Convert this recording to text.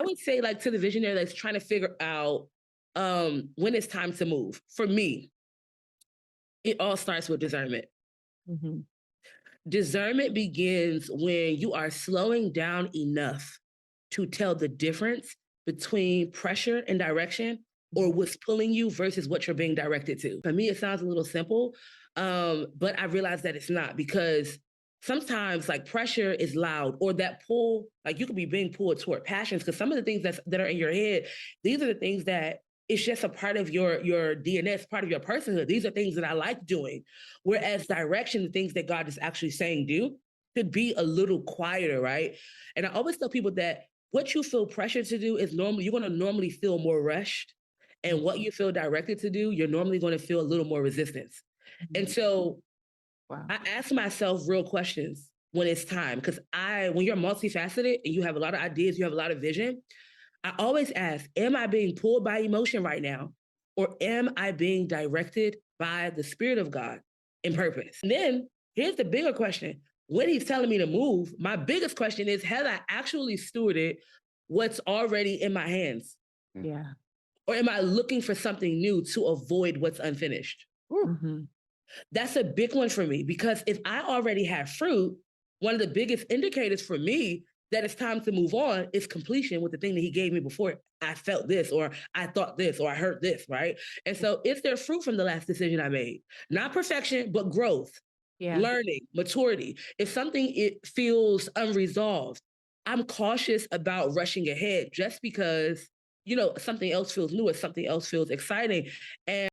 would say, like, to the visionary that's trying to figure out when it's time to move. For me, it all starts with discernment. Mm-hmm. Discernment begins when you are slowing down enough to tell the difference between pressure and direction, or what's pulling you versus what you're being directed to. For me, it sounds a little simple, but I realize that it's not, because sometimes like pressure is loud, or that pull, like you could be being pulled toward passions, because some of the things that are in your head, these are the things that it's just a part of your DNA, it's part of your personhood. These are things that I like doing. Whereas direction, the things that God is actually saying do, could be a little quieter, right? And I always tell people that what you feel pressure to do is normally, you're going to normally feel more rushed. And what you feel directed to do, you're normally going to feel a little more resistance. And so Wow. I ask myself real questions when it's time. Because when you're multifaceted and you have a lot of ideas, you have a lot of vision, I always ask, am I being pulled by emotion right now? Or am I being directed by the Spirit of God in purpose? And then here's the bigger question. When he's telling me to move, my biggest question is, have I actually stewarded what's already in my hands? Yeah. Or am I looking for something new to avoid what's unfinished? Mm-hmm. That's a big one for me, because if I already have fruit, one of the biggest indicators for me that it's time to move on is completion with the thing that he gave me before. I felt this, or I thought this, or I heard this, right? And so is there fruit from the last decision I made? Not perfection, but growth, learning, maturity. If something it feels unresolved, I'm cautious about rushing ahead just because, something else feels new or something else feels exciting. And